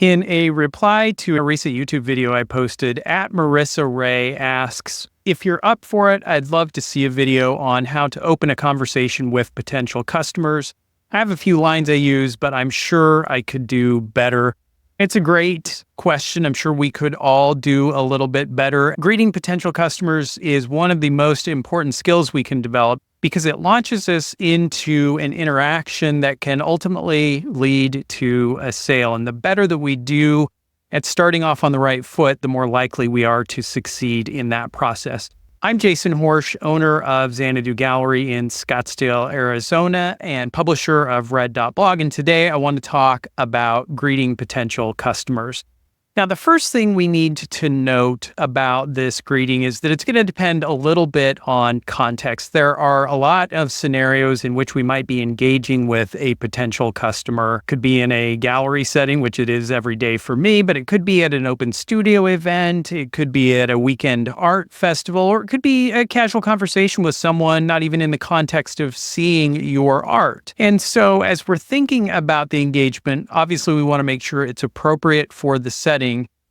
In a reply to a recent YouTube video I posted, @MarissaRay asks, if you're up for it, I'd love to see a video on how to open a conversation with potential customers. I have a few lines I use, but I'm sure I could do better. It's a great question. I'm sure we could all do a little bit better. Greeting potential customers is one of the most important skills we can develop because it launches us into an interaction that can ultimately lead to a sale. And the better that we do at starting off on the right foot, the more likely we are to succeed in that process. I'm Jason Horsch, owner of Xanadu Gallery in Scottsdale, Arizona, and publisher of Red.blog. And today I want to talk about greeting potential customers. Now, the first thing we need to note about this greeting is that it's going to depend a little bit on context. There are a lot of scenarios in which we might be engaging with a potential customer. Could be in a gallery setting, which it is every day for me, but it could be at an open studio event. It could be at a weekend art festival, or it could be a casual conversation with someone, not even in the context of seeing your art. And so as we're thinking about the engagement, obviously we want to make sure it's appropriate for the setting.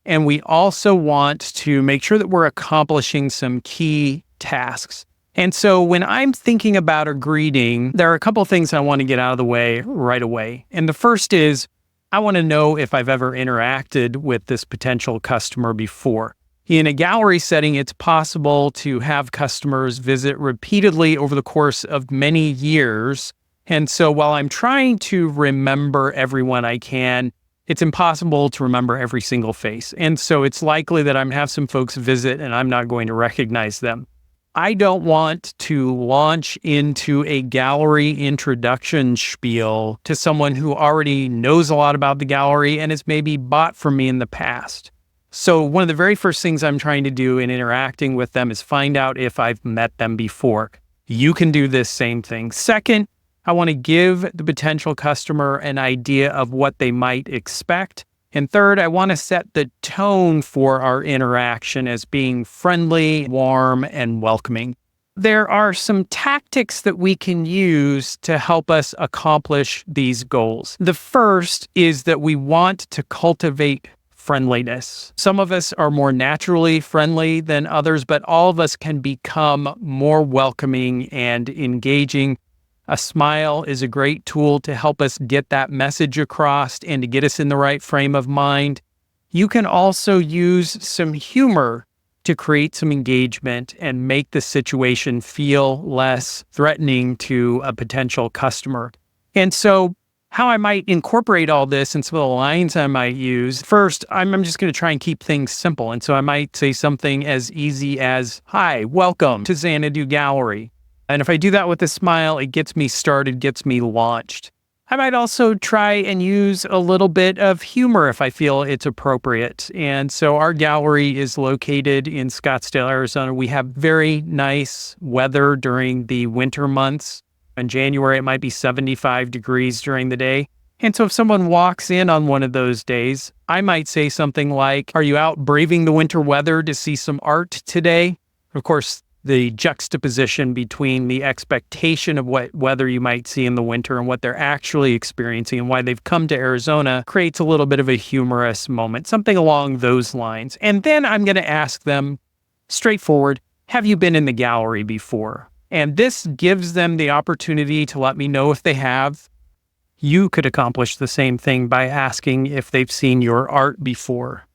And we also want to make sure that we're accomplishing some key tasks. And so when I'm thinking about a greeting, there are a couple of things I want to get out of the way right away. And the first is, I want to know if I've ever interacted with this potential customer before. In a gallery setting, it's possible to have customers visit repeatedly over the course of many years. And so while I'm trying to remember everyone I can, it's impossible to remember every single face. And so it's likely that I'm going to have some folks visit and I'm not going to recognize them. I don't want to launch into a gallery introduction spiel to someone who already knows a lot about the gallery and has maybe bought from me in the past. So one of the very first things I'm trying to do in interacting with them is find out if I've met them before. You can do this same thing. Second, I want to give the potential customer an idea of what they might expect. And third, I want to set the tone for our interaction as being friendly, warm, and welcoming. There are some tactics that we can use to help us accomplish these goals. The first is that we want to cultivate friendliness. Some of us are more naturally friendly than others, but all of us can become more welcoming and engaging. A smile is a great tool to help us get that message across and to get us in the right frame of mind. You can also use some humor to create some engagement and make the situation feel less threatening to a potential customer. And so how I might incorporate all this and some of the lines I might use. First, I'm just going to try and keep things simple. And so I might say something as easy as, "Hi, welcome to Xanadu Gallery." And if I do that with a smile, it gets me started, gets me launched. I might also try and use a little bit of humor if I feel it's appropriate. And so our gallery is located in Scottsdale, Arizona. We have very nice weather during the winter months. In January, it might be 75 degrees during the day. And so if someone walks in on one of those days, I might say something like, "Are you out braving the winter weather to see some art today?" Of course, the juxtaposition between the expectation of what weather you might see in the winter and what they're actually experiencing and why they've come to Arizona creates a little bit of a humorous moment, something along those lines. And then I'm going to ask them straightforward, "Have you been in the gallery before?" And this gives them the opportunity to let me know if they have. You could accomplish the same thing by asking if they've seen your art before.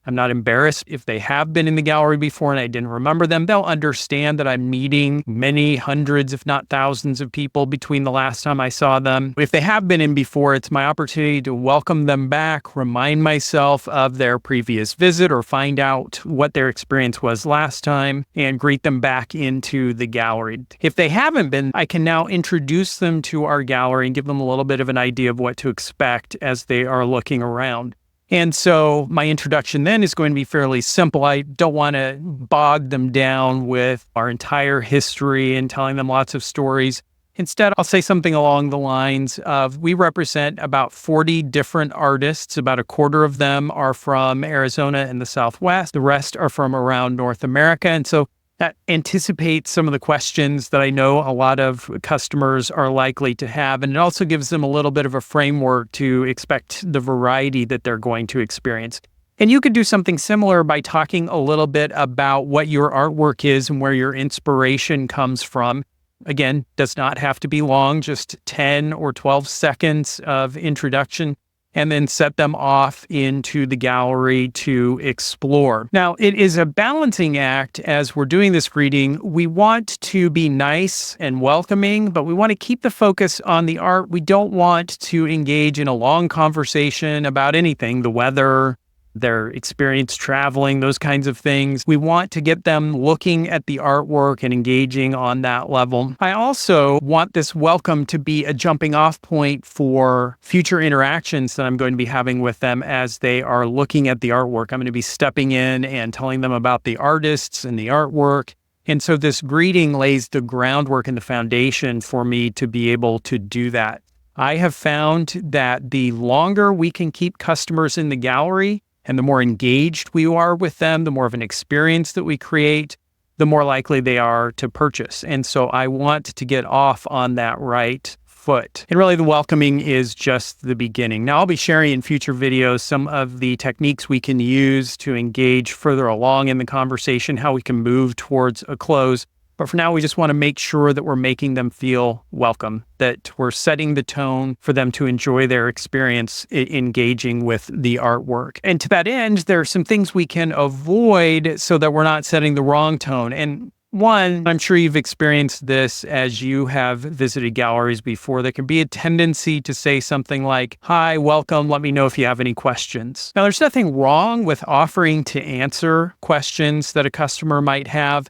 I'm not embarrassed if they have been in the gallery before and I didn't remember them. They'll understand that I'm meeting many hundreds, if not thousands of people between the last time I saw them. If they have been in before, it's my opportunity to welcome them back, remind myself of their previous visit or find out what their experience was last time and greet them back into the gallery. If they haven't been, I can now introduce them to our gallery and give them a little bit of an idea of what to expect as they are looking around. And so my introduction then is going to be fairly simple. I don't want to bog them down with our entire history and telling them lots of stories. Instead, I'll say something along the lines of, we represent about 40 different artists. About a quarter of them are from Arizona and the Southwest. The rest are from around North America. And so That anticipates some of the questions that I know a lot of customers are likely to have. And it also gives them a little bit of a framework to expect the variety that they're going to experience. And you could do something similar by talking a little bit about what your artwork is and where your inspiration comes from. Again, does not have to be long, just 10 or 12 seconds of introduction, and then set them off into the gallery to explore. Now, it is a balancing act as we're doing this greeting. We want to be nice and welcoming, but we want to keep the focus on the art. We don't want to engage in a long conversation about anything, the weather, their experience traveling, those kinds of things. We want to get them looking at the artwork and engaging on that level. I also want this welcome to be a jumping off point for future interactions that I'm going to be having with them as they are looking at the artwork. I'm going to be stepping in and telling them about the artists and the artwork. And so this greeting lays the groundwork and the foundation for me to be able to do that. I have found that the longer we can keep customers in the gallery, and the more engaged we are with them, the more of an experience that we create, the more likely they are to purchase. And so I want to get off on that right foot. And really the welcoming is just the beginning. Now I'll be sharing in future videos some of the techniques we can use to engage further along in the conversation, how we can move towards a close. But for now, we just want to make sure that we're making them feel welcome, that we're setting the tone for them to enjoy their experience engaging with the artwork. And to that end, there are some things we can avoid so that we're not setting the wrong tone. And one, I'm sure you've experienced this as you have visited galleries before. There can be a tendency to say something like, "Hi, welcome, let me know if you have any questions." Now, there's nothing wrong with offering to answer questions that a customer might have,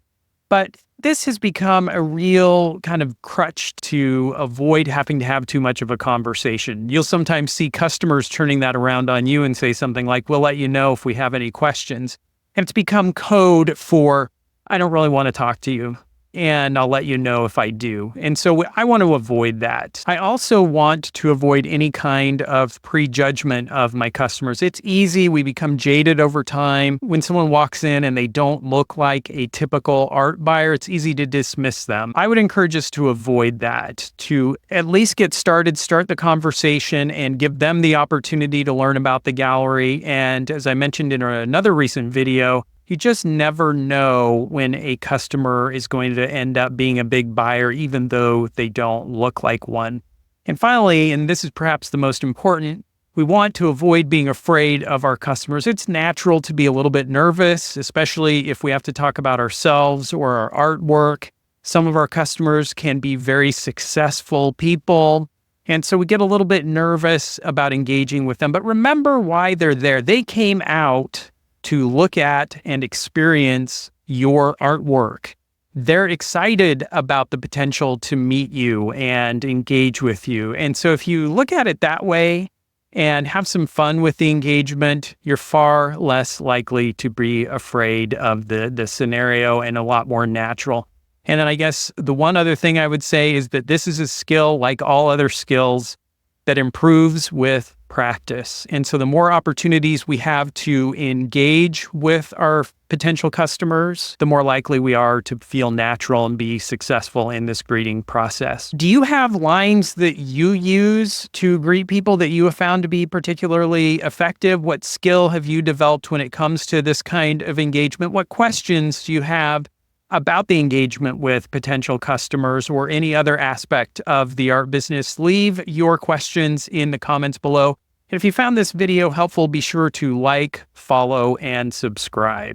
but this has become a real kind of crutch to avoid having to have too much of a conversation. You'll sometimes see customers turning that around on you and say something like, "We'll let you know if we have any questions." And it's become code for, "I don't really want to talk to you, and I'll let you know if I do." And so I want to avoid that. I also want to avoid any kind of prejudgment of my customers. It's easy. We become jaded over time. When someone walks in and they don't look like a typical art buyer, it's easy to dismiss them. I would encourage us to avoid that, to at least get started, start the conversation, and give them the opportunity to learn about the gallery. And as I mentioned in another recent video, you just never know when a customer is going to end up being a big buyer, even though they don't look like one. And finally, and this is perhaps the most important, we want to avoid being afraid of our customers. It's natural to be a little bit nervous, especially if we have to talk about ourselves or our artwork. Some of our customers can be very successful people, and so we get a little bit nervous about engaging with them. But remember why they're there. They came out to look at and experience your artwork. They're excited about the potential to meet you and engage with you. And so if you look at it that way and have some fun with the engagement, you're far less likely to be afraid of the scenario and a lot more natural. And then I guess the one other thing I would say is that this is a skill like all other skills that improves with practice. And so the more opportunities we have to engage with our potential customers, the more likely we are to feel natural and be successful in this greeting process. Do you have lines that you use to greet people that you have found to be particularly effective? What skill have you developed when it comes to this kind of engagement? What questions do you have about the engagement with potential customers or any other aspect of the art business? Leave your questions in the comments below. And if you found this video helpful, be sure to like, follow, and subscribe.